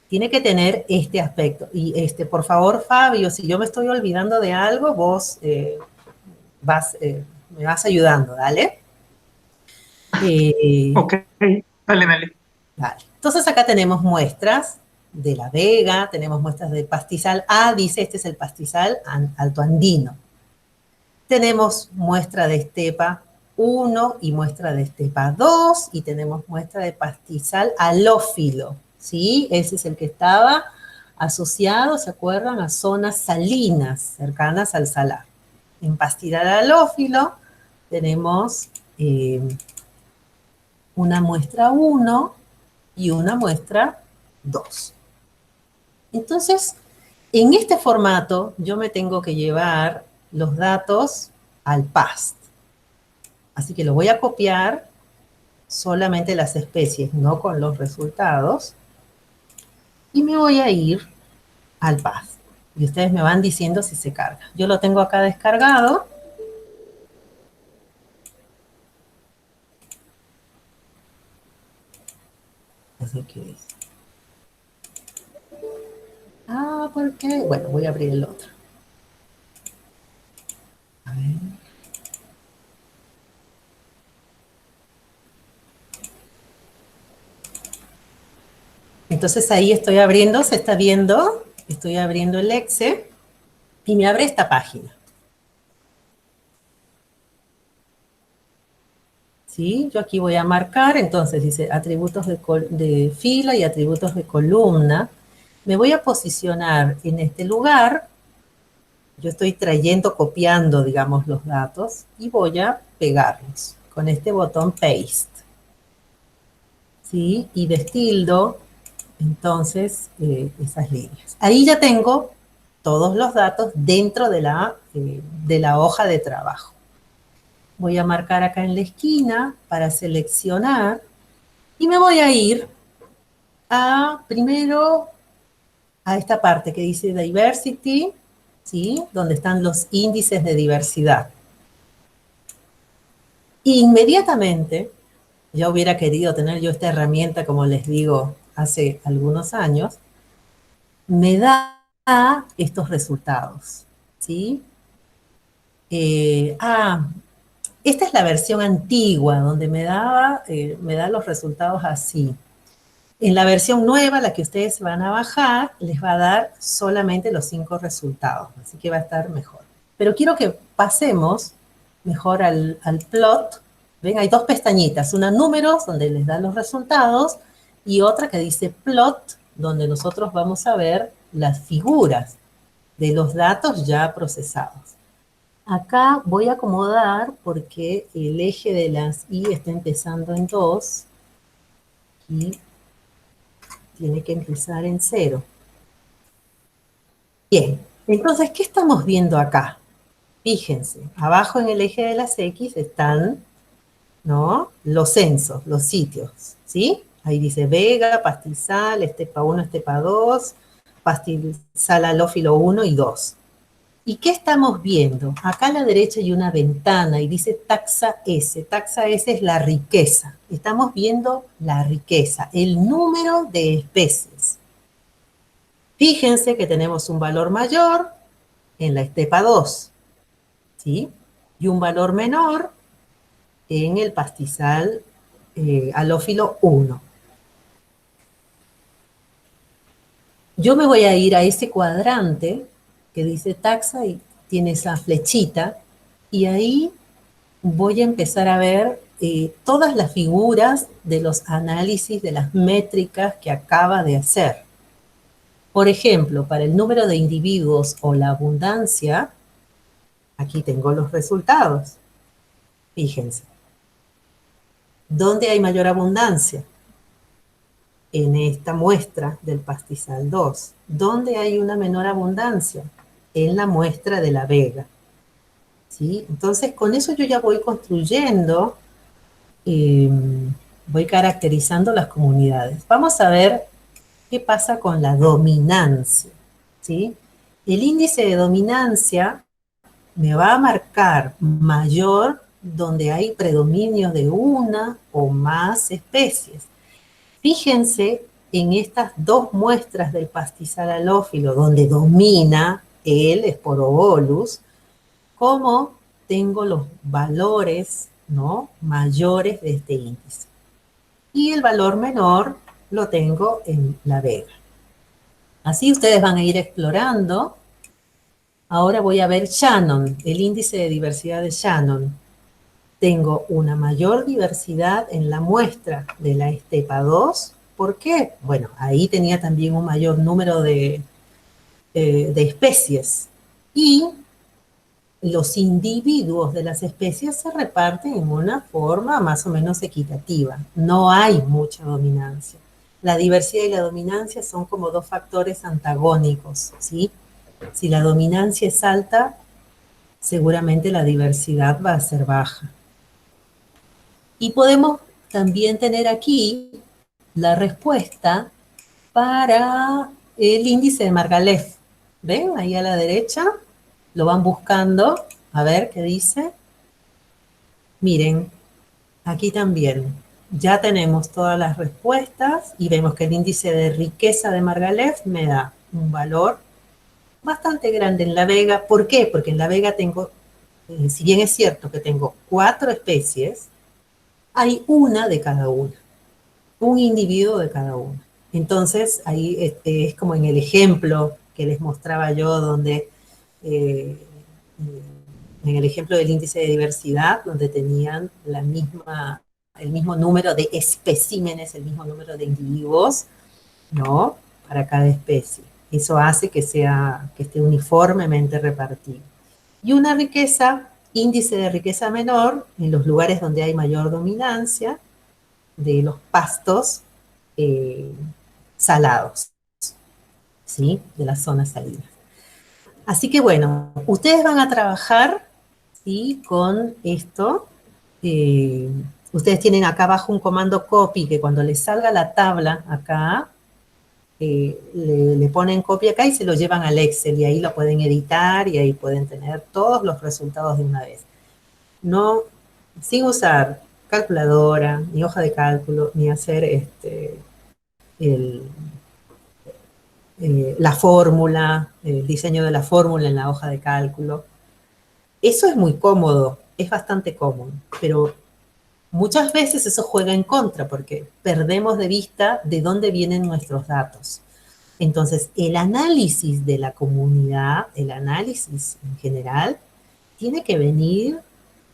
tiene que tener este aspecto. Y por favor, Fabio, si yo me estoy olvidando de algo, vos me vas ayudando, ¿dale? Ok, dale, dale. Vale. Entonces acá tenemos muestras de La Vega, tenemos muestras de pastizal A, dice este es el pastizal altoandino. Tenemos muestra de estepa 1 y muestra de estepa 2 y tenemos muestra de pastizal halófilo, ¿sí? Ese es el que estaba asociado, ¿se acuerdan? A zonas salinas cercanas al salar. En pastizal halófilo tenemos una muestra 1 y una muestra 2. Entonces, en este formato yo me tengo que llevar los datos al PAST. Así que lo voy a copiar solamente las especies, no con los resultados. Y me voy a ir al PAST. Y ustedes me van diciendo si se carga. Yo lo tengo acá descargado. No sé qué es. Ah, ¿por qué? Bueno, voy a abrir el otro. A ver. Entonces ahí estoy abriendo, se está viendo, estoy abriendo el Excel y me abre esta página. ¿Sí? Yo aquí voy a marcar, entonces dice atributos de fila y atributos de columna. Me voy a posicionar en este lugar. Yo estoy trayendo, copiando, digamos, los datos y voy a pegarlos con este botón Paste. ¿Sí? Y destildo, entonces, esas líneas. Ahí ya tengo todos los datos dentro de la hoja de trabajo. Voy a marcar acá en la esquina para seleccionar y me voy a ir primero a esta parte que dice Diversity, ¿sí? Donde están los índices de diversidad. Inmediatamente, ya hubiera querido tener yo esta herramienta, como les digo, hace algunos años, me da estos resultados, ¿sí? Esta es la versión antigua, donde me da los resultados así. En la versión nueva, la que ustedes van a bajar, les va a dar solamente los 5 resultados, así que va a estar mejor. Pero quiero que pasemos mejor al plot. Ven, hay dos pestañitas, una números, donde les da los resultados, y otra que dice plot, donde nosotros vamos a ver las figuras de los datos ya procesados. Acá voy a acomodar porque el eje de las Y está empezando en 2 y tiene que empezar en 0. Bien, entonces, ¿qué estamos viendo acá? Fíjense, abajo en el eje de las X están, ¿no?, los censos, los sitios, ¿sí? Ahí dice Vega, Pastizal, Estepa 1, Estepa 2, Pastizal Alófilo 1 y 2. ¿Y qué estamos viendo? Acá a la derecha hay una ventana y dice taxa S. Taxa S es la riqueza. Estamos viendo la riqueza, el número de especies. Fíjense que tenemos un valor mayor en la estepa 2, ¿sí? Y un valor menor en el pastizal halófilo 1. Yo me voy a ir a ese cuadrante que dice taxa y tiene esa flechita, y ahí voy a empezar a ver todas las figuras de los análisis de las métricas que acaba de hacer. Por ejemplo, para el número de individuos o la abundancia, aquí tengo los resultados. Fíjense. ¿Dónde hay mayor abundancia? En esta muestra del pastizal 2. ¿Dónde hay una menor abundancia? En la muestra de la Vega. ¿Sí? Entonces, con eso yo ya voy construyendo, voy caracterizando las comunidades. Vamos a ver qué pasa con la dominancia, ¿sí? El índice de dominancia me va a marcar mayor donde hay predominio de una o más especies. Fíjense en estas dos muestras del pastizal halófilo, donde domina el Sporobolus, cómo tengo los valores, ¿no?, mayores de este índice. Y el valor menor lo tengo en la Vega. Así ustedes van a ir explorando. Ahora voy a ver Shannon, el índice de diversidad de Shannon. Tengo una mayor diversidad en la muestra de la estepa 2. ¿Por qué? Bueno, ahí tenía también un mayor número de especies. Y los individuos de las especies se reparten en una forma más o menos equitativa. No hay mucha dominancia. La diversidad y la dominancia son como dos factores antagónicos, ¿sí? Si la dominancia es alta, seguramente la diversidad va a ser baja. Y podemos también tener aquí la respuesta para el índice de Margalef. ¿Ven? Ahí a la derecha. Lo van buscando. A ver qué dice. Miren, aquí también. ya tenemos todas las respuestas y vemos que el índice de riqueza de Margalef me da un valor bastante grande en La Vega. ¿Por qué? Porque en La Vega tengo, si bien es cierto que tengo 4 especies, hay una de cada una, un individuo de cada una. Entonces, ahí es como en el ejemplo que les mostraba yo, donde eh, en el ejemplo del índice de diversidad, donde tenían el mismo número de especímenes, el mismo número de individuos, ¿no? Para cada especie. Eso hace que esté uniformemente repartido. Y una riqueza, índice de riqueza menor, en los lugares donde hay mayor dominancia de los pastos salados, ¿sí? De las zonas salinas. Así que bueno, ustedes van a trabajar, ¿sí? Con esto. Ustedes tienen acá abajo un comando copy, que cuando les salga la tabla acá, le ponen copy acá y se lo llevan al Excel, y ahí lo pueden editar y ahí pueden tener todos los resultados de una vez. No, sin usar calculadora, ni hoja de cálculo, ni hacer la fórmula, el diseño de la fórmula en la hoja de cálculo. Eso es muy cómodo, es bastante cómodo, pero muchas veces eso juega en contra porque perdemos de vista de dónde vienen nuestros datos. Entonces, el análisis de la comunidad, el análisis en general, tiene que venir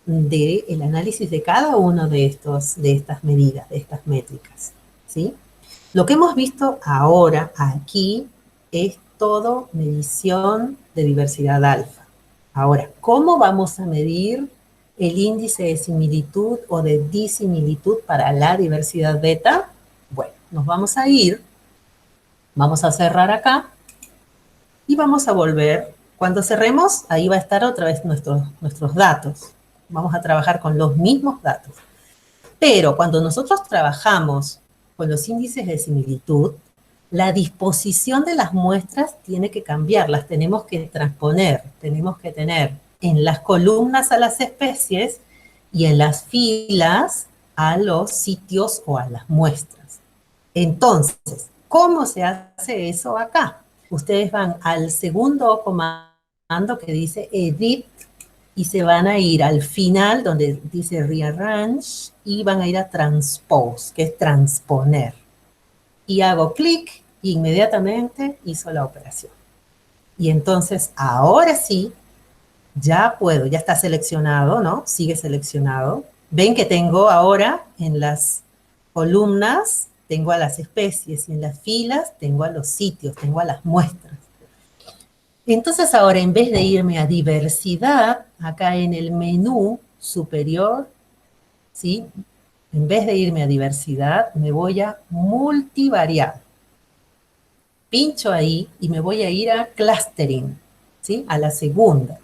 del análisis de cada uno de estas medidas, de estas métricas, ¿sí? Lo que hemos visto ahora aquí es todo medición de diversidad alfa. Ahora, ¿cómo vamos a medir el índice de similitud o de disimilitud para la diversidad beta? Bueno, nos vamos a ir, vamos a cerrar acá y vamos a volver. Cuando cerremos, ahí va a estar otra vez nuestros datos. Vamos a trabajar con los mismos datos. Pero cuando nosotros trabajamos con los índices de similitud, la disposición de las muestras tiene que cambiar, las tenemos que transponer, tenemos que tener en las columnas a las especies y en las filas a los sitios o a las muestras. Entonces, ¿cómo se hace eso acá? Ustedes van al segundo comando que dice edit y se van a ir al final donde dice rearrange y van a ir a transpose, que es transponer. Y hago clic e inmediatamente hizo la operación. Y entonces ahora sí, ya puedo, ya está seleccionado, ¿no? Sigue seleccionado. Ven que tengo ahora en las columnas, tengo a las especies y en las filas tengo a los sitios, tengo a las muestras. Entonces ahora en vez de irme a diversidad, acá en el menú superior, ¿sí? En vez de irme a diversidad, me voy a multivariable. Pincho ahí y me voy a ir a clustering, ¿sí? A la segunda.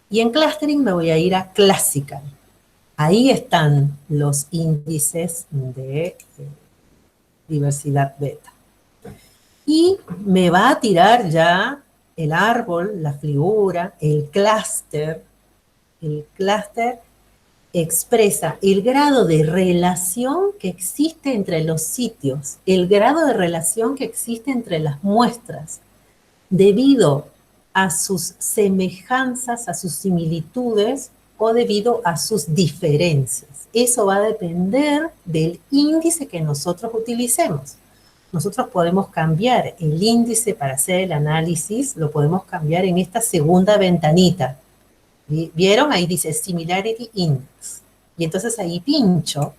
Y en clustering me voy a ir a classical. Ahí están los índices de diversidad beta. Y me va a tirar ya el árbol, la figura, el clúster. El clúster expresa el grado de relación que existe entre los sitios, el grado de relación que existe entre las muestras, debido a sus semejanzas, a sus similitudes o debido a sus diferencias. Eso va a depender del índice que nosotros utilicemos. Nosotros podemos cambiar el índice para hacer el análisis, lo podemos cambiar en esta segunda ventanita. ¿Vieron? Ahí dice Similarity Index. Y entonces ahí pincho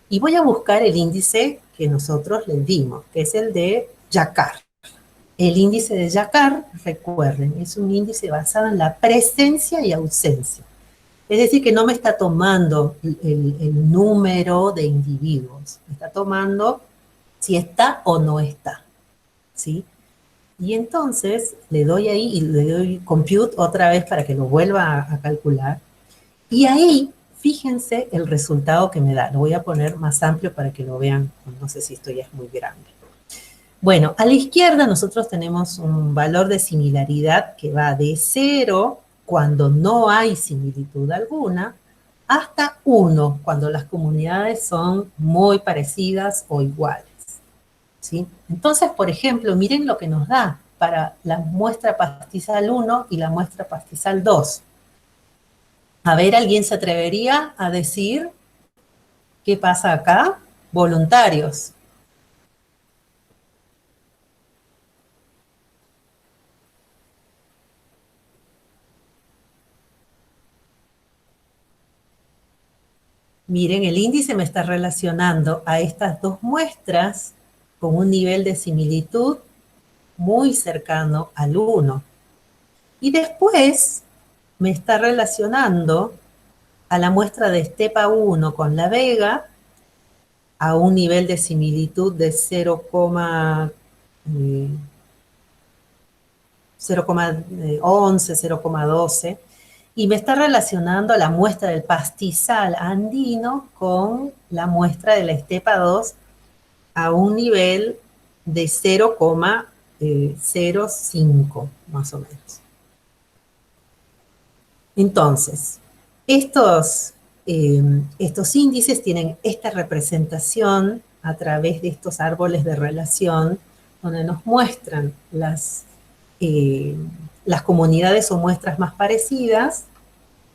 y voy a buscar el índice que nosotros les dimos, que es el de Jacquard. El índice de Jacquard, recuerden, es un índice basado en la presencia y ausencia. Es decir, que no me está tomando el número de individuos, me está tomando si está o no está, ¿sí? Y entonces le doy ahí y le doy compute otra vez para que lo vuelva a calcular. Y ahí, fíjense el resultado que me da. Lo voy a poner más amplio para que lo vean. No sé si esto ya es muy grande. Bueno, a la izquierda nosotros tenemos un valor de similaridad que va de 0 cuando no hay similitud alguna, hasta 1, cuando las comunidades son muy parecidas o iguales, ¿sí? Entonces, por ejemplo, miren lo que nos da para la muestra pastizal 1 y la muestra pastizal 2. A ver, ¿alguien se atrevería a decir qué pasa acá? Voluntarios. Miren, el índice me está relacionando a estas dos muestras con un nivel de similitud muy cercano al 1. Y después me está relacionando a la muestra de Estepa 1 con La Vega a un nivel de similitud de 0,11, 0,12, y me está relacionando a la muestra del pastizal andino con la muestra de la Estepa 2 a un nivel de 0,05, más o menos. Entonces, estos índices tienen esta representación a través de estos árboles de relación, donde nos muestran las comunidades o muestras más parecidas.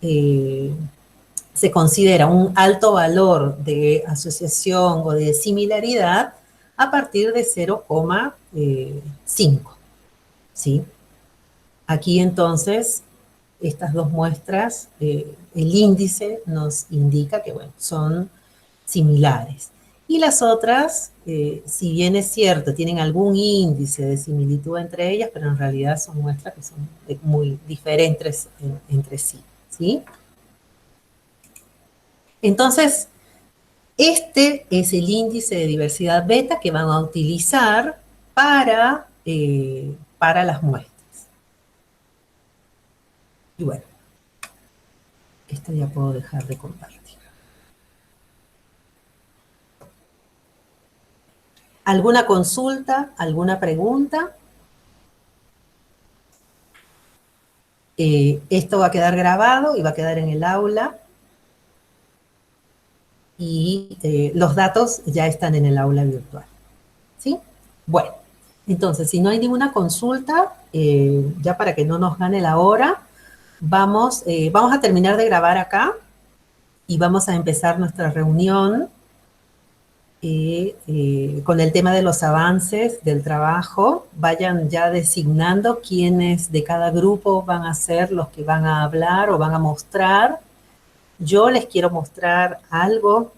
Se considera un alto valor de asociación o de similaridad a partir de 0,5, ¿sí? Aquí entonces, estas dos muestras, el índice nos indica que, bueno, son similares. Y las otras, si bien es cierto, tienen algún índice de similitud entre ellas, pero en realidad son muestras que son muy diferentes entre sí, ¿sí? Entonces, este es el índice de diversidad beta que van a utilizar para las muestras. Y bueno, esto ya puedo dejar de compartir. ¿Alguna consulta? ¿Alguna pregunta? Esto va a quedar grabado y va a quedar en el aula. Y los datos ya están en el aula virtual, ¿sí? Bueno, entonces, si no hay ninguna consulta, ya para que no nos gane la hora, vamos a terminar de grabar acá y vamos a empezar nuestra reunión con el tema de los avances del trabajo. Vayan ya designando quiénes de cada grupo van a ser los que van a hablar o van a mostrar. Yo les quiero mostrar algo